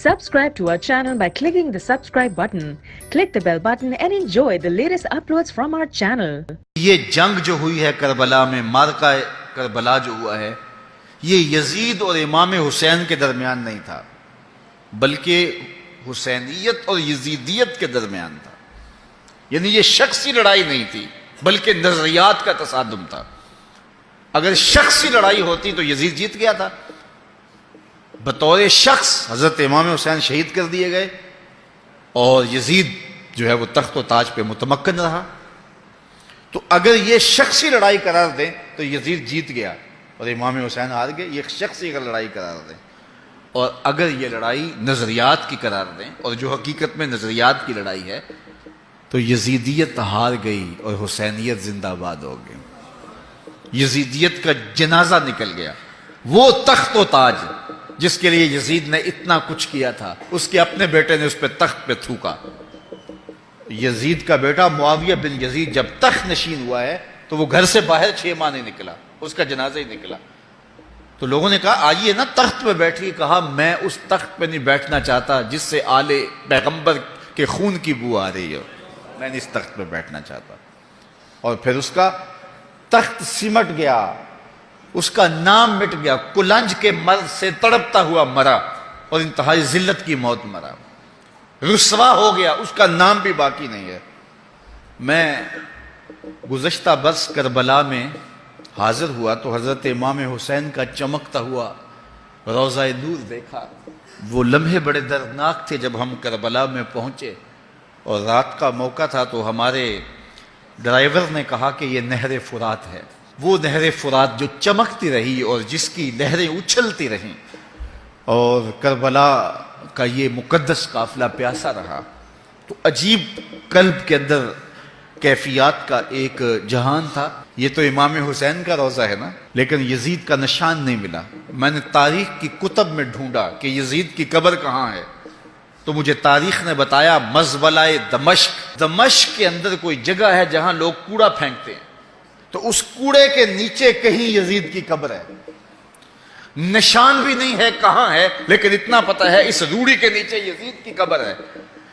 Subscribe to our channel by clicking the subscribe button. Click the bell button and enjoy the latest uploads from our channel. یہ جنگ جو ہوئی ہے کربلا میں، مارکہ کربلا جو ہوا ہے، یہ یزید اور امام حسین کے درمیان نہیں تھا، بلکہ حسینیت اور یزیدیت کے درمیان تھا. یعنی یہ شخصی لڑائی نہیں تھی بلکہ نظریات کا تصادم تھا. اگر شخصی لڑائی ہوتی تو یزید جیت گیا تھا. بطور شخص حضرت امام حسین شہید کر دیے گئے اور یزید جو ہے وہ تخت و تاج پہ متمکن رہا. تو اگر یہ شخصی لڑائی قرار دیں تو یزید جیت گیا اور امام حسین ہار گئے. یہ شخصی اگر لڑائی قرار دیں، اور اگر یہ لڑائی نظریات کی قرار دیں، اور جو حقیقت میں نظریات کی لڑائی ہے، تو یزیدیت ہار گئی اور حسینیت زندہ باد ہو گئی. یزیدیت کا جنازہ نکل گیا. وہ تخت و تاج جس کے لیے یزید نے اتنا کچھ کیا تھا، اس کے اپنے بیٹے نے اس پہ تخت پہ تھوکا. یزید کا بیٹا معاویہ بن یزید جب تخت نشین ہوا ہے تو وہ گھر سے باہر 6 ماہ نہیں نکلا، اس کا جنازہ ہی نکلا. تو لوگوں نے کہا آئیے نا تخت پہ بیٹھیے. کہا میں اس تخت پہ نہیں بیٹھنا چاہتا جس سے آل پیغمبر کے خون کی بو آ رہی ہے. میں نہیں اس تخت پہ بیٹھنا چاہتا. اور پھر اس کا تخت سمٹ گیا، اس کا نام مٹ گیا. کلنج کے مرض سے تڑپتا ہوا مرا اور انتہائی ذلت کی موت مرا. رسوا ہو گیا، اس کا نام بھی باقی نہیں ہے. میں گزشتہ برس کربلا میں حاضر ہوا تو حضرت امام حسین کا چمکتا ہوا روضہ نور دیکھا. وہ لمحے بڑے دردناک تھے. جب ہم کربلا میں پہنچے اور رات کا موقع تھا تو ہمارے ڈرائیور نے کہا کہ یہ نہر فرات ہے. وہ نہر فرات جو چمکتی رہی اور جس کی لہریں اچھلتی رہیں، اور کربلا کا یہ مقدس قافلہ پیاسا رہا. تو عجیب قلب کے اندر کیفیات کا ایک جہان تھا. یہ تو امام حسین کا روضہ ہے نا، لیکن یزید کا نشان نہیں ملا. میں نے تاریخ کی کتب میں ڈھونڈا کہ یزید کی قبر کہاں ہے، تو مجھے تاریخ نے بتایا مزبلہ دمشق. دمشق کے اندر کوئی جگہ ہے جہاں لوگ کوڑا پھینکتے ہیں، تو اس کوڑے کے نیچے کہیں یزید کی قبر ہے. نشان بھی نہیں ہے کہاں ہے، لیکن اتنا پتا ہے اس روڑی کے نیچے یزید کی قبر ہے.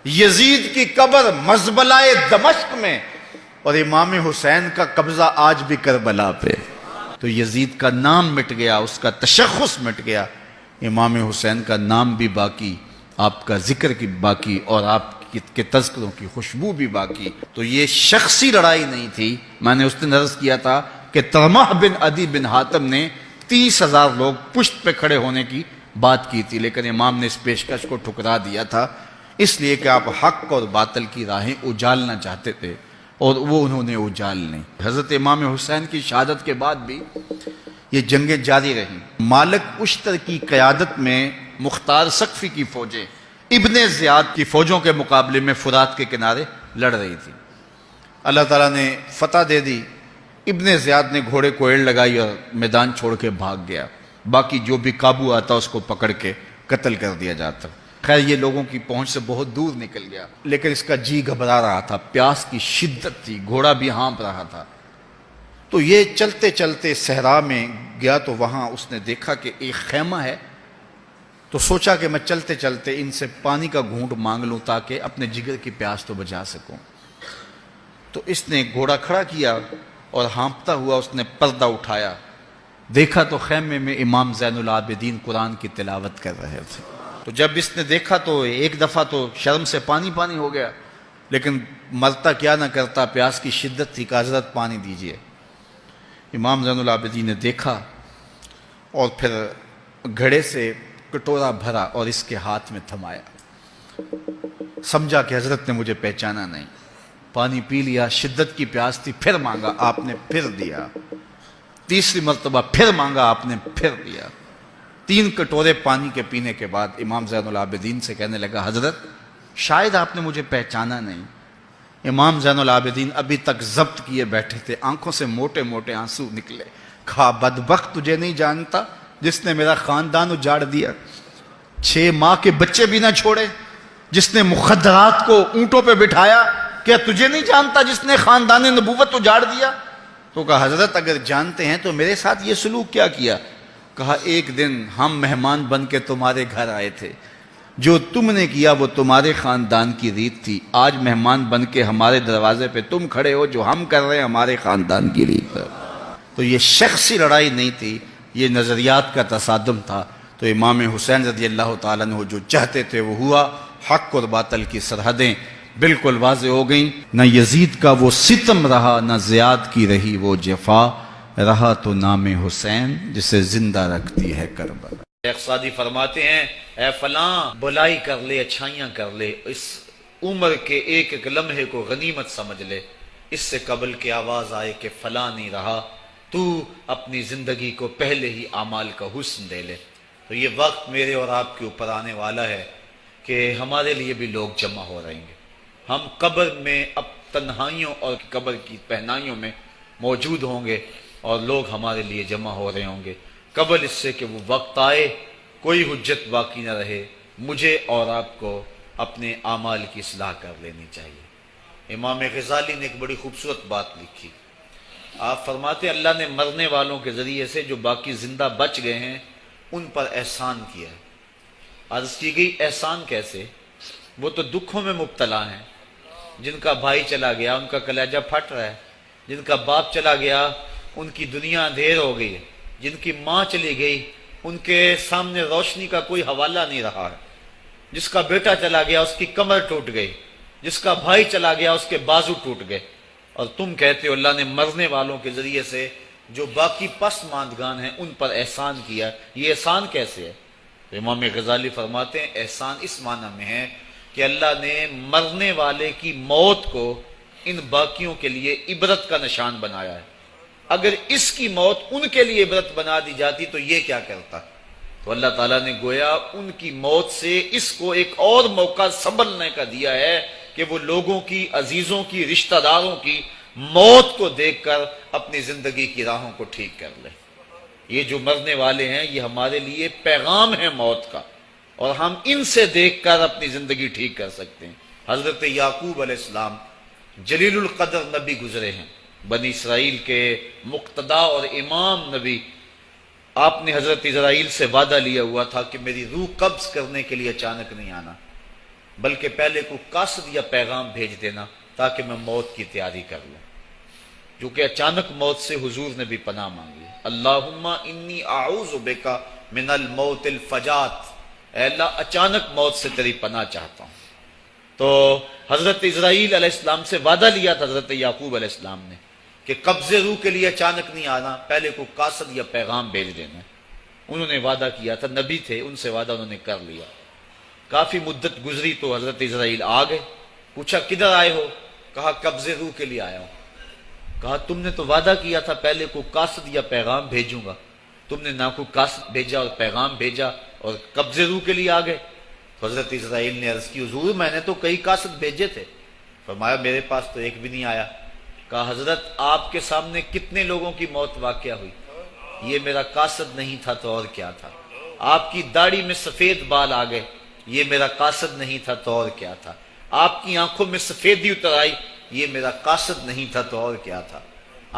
یزید کی قبر مزبلہ دمشق میں، اور امام حسین کا قبضہ آج بھی کربلا پہ. تو یزید کا نام مٹ گیا، اس کا تشخص مٹ گیا. امام حسین کا نام بھی باقی، آپ کا ذکر کی باقی، اور آپ کے تذکروں کی خوشبو بھی باقی. تو یہ شخصی لڑائی نہیں تھی. میں نے اس دن عرض کیا تھا کہ طلحہ بن عدی بن حاتم نے 30,000 لوگ پشت پہ کھڑے ہونے کی بات کی تھی، لیکن امام نے اس پیشکش کو ٹھکرا دیا تھا، اس لیے کہ آپ حق اور باطل کی راہیں اجالنا چاہتے تھے، اور وہ انہوں نے اجال نہیں. حضرت امام حسین کی شہادت کے بعد بھی یہ جنگیں جاری رہیں. مالک اشتر کی قیادت میں مختار سقفی کی فوجیں ابن زیاد کی فوجوں کے مقابلے میں فرات کے کنارے لڑ رہی تھی. اللہ تعالیٰ نے فتح دے دی. ابن زیاد نے گھوڑے کو ایڑ لگائی اور میدان چھوڑ کے بھاگ گیا. باقی جو بھی قابو آتا اس کو پکڑ کے قتل کر دیا جاتا. خیر یہ لوگوں کی پہنچ سے بہت دور نکل گیا، لیکن اس کا جی گھبرا رہا تھا. پیاس کی شدت تھی، گھوڑا بھی ہانپ رہا تھا. تو یہ چلتے چلتے صحرا میں گیا تو وہاں اس نے دیکھا کہ ایک خیمہ ہے. تو سوچا کہ میں چلتے چلتے ان سے پانی کا گھونٹ مانگ لوں تاکہ اپنے جگر کی پیاس تو بجھا سکوں. تو اس نے گھوڑا کھڑا کیا اور ہانپتا ہوا اس نے پردہ اٹھایا. دیکھا تو خیمے میں امام زین العابدین قرآن کی تلاوت کر رہے تھے. تو جب اس نے دیکھا تو ایک دفعہ تو شرم سے پانی پانی ہو گیا، لیکن مرتا کیا نہ کرتا، پیاس کی شدت تھی کہ حضرت پانی دیجئے. امام زین العابدین نے دیکھا اور پھر گھڑے سے کٹورا بھرا اور اس کے ہاتھ میں تھمایا. سمجھا کہ حضرت نے مجھے پہچانا نہیں. پانی پی لیا، شدت کی پیاس تھی، پھر مانگا، آپ نے پھر دیا. تیسری مرتبہ پھر مانگا، آپ نے پھر دیا. 3 کٹورے پانی کے پینے کے بعد امام زین العابدین سے کہنے لگا حضرت شاید آپ نے مجھے پہچانا نہیں. امام زین العابدین ابھی تک ضبط کیے بیٹھے تھے، آنکھوں سے موٹے موٹے آنسو نکلے. کہا بدبخت تجھے نہیں جانتا جس نے میرا خاندان اجاڑ دیا، 6 ماہ کے بچے بھی نہ چھوڑے، جس نے مخدرات کو اونٹوں پہ بٹھایا. کیا تجھے نہیں جانتا جس نے خاندان نبوت اجاڑ دیا؟ تو کہا حضرت اگر جانتے ہیں تو میرے ساتھ یہ سلوک کیا کیا؟ کہا ایک دن ہم مہمان بن کے تمہارے گھر آئے تھے، جو تم نے کیا وہ تمہارے خاندان کی ریت تھی، آج مہمان بن کے ہمارے دروازے پہ تم کھڑے ہو، جو ہم کر رہے ہیں ہمارے خاندان کی ریت ہے۔ تو یہ شخصی لڑائی نہیں تھی، یہ نظریات کا تصادم تھا۔ تو امام حسین رضی اللہ تعالیٰ عنہ جو چاہتے تھے وہ ہوا، حق اور باطل کی سرحدیں بالکل واضح ہو گئیں۔ نہ یزید کا وہ ستم رہا، نہ زیاد کی رہی وہ جفا، رہا تو نام حسین جسے زندہ رکھتی ہے کربلا۔ شیخ سعدی فرماتے ہیں اے فلاں بلائی کر لے، اچھائیاں کر لے، اس عمر کے ایک ایک لمحے کو غنیمت سمجھ لے، اس سے قبل کہ آواز آئے کہ فلاں نہیں رہا، تو اپنی زندگی کو پہلے ہی اعمال کا حسن دے لے۔ تو یہ وقت میرے اور آپ کے اوپر آنے والا ہے کہ ہمارے لیے بھی لوگ جمع ہو رہیں گے۔ ہم قبر میں اب تنہائیوں اور قبر کی پہنائیوں میں موجود ہوں گے اور لوگ ہمارے لیے جمع ہو رہے ہوں گے، قبل اس سے کہ وہ وقت آئے کوئی حجت باقی نہ رہے۔ مجھے اور آپ کو اپنے اعمال کی اصلاح کر لینی چاہیے۔ امام غزالی نے ایک بڑی خوبصورت بات لکھی، آپ فرماتے اللہ نے مرنے والوں کے ذریعے سے جو باقی زندہ بچ گئے ہیں ان پر احسان کیا ہے۔ عرض کی گئی احسان کیسے؟ وہ تو دکھوں میں مبتلا ہیں، جن کا بھائی چلا گیا ان کا کلیجہ پھٹ رہا ہے، جن کا باپ چلا گیا ان کی دنیا اندھیر ہو گئی ہے، جن کی ماں چلی گئی ان کے سامنے روشنی کا کوئی حوالہ نہیں رہا ہے، جس کا بیٹا چلا گیا اس کی کمر ٹوٹ گئی، جس کا بھائی چلا گیا اس کے بازو ٹوٹ گئے، اور تم کہتے ہو اللہ نے مرنے والوں کے ذریعے سے جو باقی پسماندگان ہیں ان پر احسان کیا۔ یہ احسان کیسے ہے؟ تو امام غزالی فرماتے ہیں احسان اس معنی میں ہے کہ اللہ نے مرنے والے کی موت کو ان باقیوں کے لیے عبرت کا نشان بنایا ہے۔ اگر اس کی موت ان کے لیے عبرت بنا دی جاتی تو یہ کیا کرتا؟ تو اللہ تعالیٰ نے گویا ان کی موت سے اس کو ایک اور موقع سنبھلنے کا دیا ہے کہ وہ لوگوں کی، عزیزوں کی، رشتہ داروں کی موت کو دیکھ کر اپنی زندگی کی راہوں کو ٹھیک کر لے۔ یہ جو مرنے والے ہیں یہ ہمارے لیے پیغام ہے موت کا، اور ہم ان سے دیکھ کر اپنی زندگی ٹھیک کر سکتے ہیں۔ حضرت یعقوب علیہ السلام جلیل القدر نبی گزرے ہیں، بنی اسرائیل کے مقتدا اور امام نبی۔ آپ نے حضرت اسرائیل سے وعدہ لیا ہوا تھا کہ میری روح قبض کرنے کے لیے اچانک نہیں آنا، بلکہ پہلے کو قاصد یا پیغام بھیج دینا تاکہ میں موت کی تیاری کر لوں۔ جو کہ اچانک موت سے حضور نے بھی پناہ مانگی، اللہم انی اعوذ بک من الموت الفجات، اے اللہ اچانک موت سے تیری پناہ چاہتا ہوں۔ تو حضرت اسرائیل علیہ السلام سے وعدہ لیا تھا حضرت یعقوب علیہ السلام نے کہ قبض روح کے لیے اچانک نہیں آنا، پہلے کو قاصد یا پیغام بھیج دینا۔ انہوں نے وعدہ کیا تھا، نبی تھے، ان سے وعدہ انہوں نے کر لیا۔ کافی مدت گزری تو حضرت اسرائیل آ گئے، پوچھا کدھر آئے ہو؟ کہا قبض روح کے لیے آیا ہوں۔ کہا تم نے تو وعدہ کیا تھا پہلے کو قاصد یا پیغام بھیجوں گا، تم نے نہ کو قاصد بھیجا اور پیغام بھیجا اور قبض روح کے لیے آ گئے۔ حضرت اسرائیل نے عرض کی حضور میں نے تو کئی قاصد بھیجے تھے۔ فرمایا میرے پاس تو ایک بھی نہیں آیا۔ کہا حضرت آپ کے سامنے کتنے لوگوں کی موت واقع ہوئی، یہ میرا قاصد نہیں تھا تو اور کیا تھا۔ آپ کی داڑھی میں سفید بال آ گئے، یہ میرا قاصد نہیں تھا تو اور کیا تھا۔ آپ کی آنکھوں میں سفیدی اتر آئی، یہ میرا قاصد نہیں تھا تو اور کیا تھا۔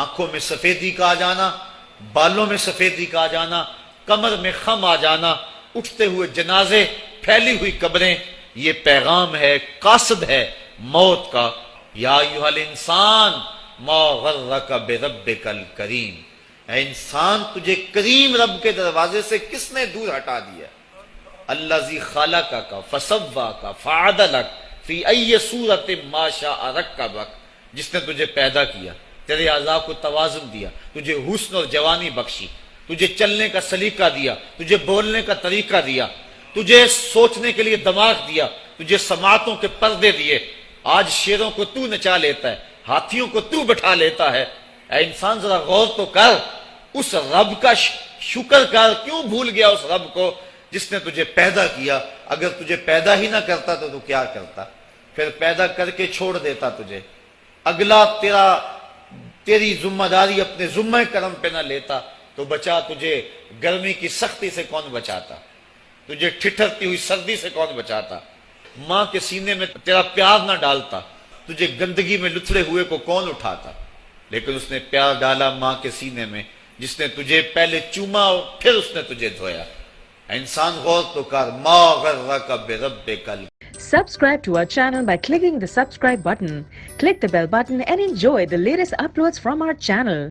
آنکھوں میں سفیدی کا آ جانا، بالوں میں سفیدی کا آ جانا، کمر میں خم آ جانا، اٹھتے ہوئے جنازے، پھیلی ہوئی قبریں، یہ پیغام ہے، قاصد ہے موت کا۔ یا ایھا الانسان ما غرک بربک الکریم، اے انسان تجھے کریم رب کے دروازے سے کس نے دور ہٹا دیا؟ الذی خلقک فسواک فعدلک فی ای صورت ما شاء رکبک، جس نے تجھے پیدا کیا، تیرے اعضاء کو توازن دیا، تجھے حسن اور جوانی بخشی، تجھے چلنے کا سلیقہ دیا، تجھے بولنے کا طریقہ دیا، تجھے سوچنے کے لیے دماغ دیا، تجھے سماعتوں کے پردے دیے۔ آج شیروں کو تو نچا لیتا ہے، ہاتھیوں کو تو بٹھا لیتا ہے۔ اے انسان ذرا غور تو کر، اس رب کا شکر کر، کیوں بھول گیا اس رب کو جس نے تجھے پیدا کیا؟ اگر تجھے پیدا ہی نہ کرتا تو کیا کرتا؟ پھر پیدا کر کے چھوڑ دیتا تجھے، اگلا تیری ذمہ داری اپنے ذمہ کرم پہ نہ لیتا تو بچا تجھے گرمی کی سختی سے کون بچاتا؟ تجھے ٹھٹھرتی ہوئی سردی سے کون بچاتا؟ ماں کے سینے میں تیرا پیار نہ ڈالتا، تجھے گندگی میں لتھڑے ہوئے کو کون اٹھاتا؟ لیکن اس نے پیار ڈالا ماں کے سینے میں، جس نے تجھے پہلے چوما اور پھر اس نے تجھے دھویا۔ انسان غور تو کر ما غرک بربک الکریم. Subscribe to our channel by clicking the subscribe button. Click the bell button and enjoy the latest uploads from our channel.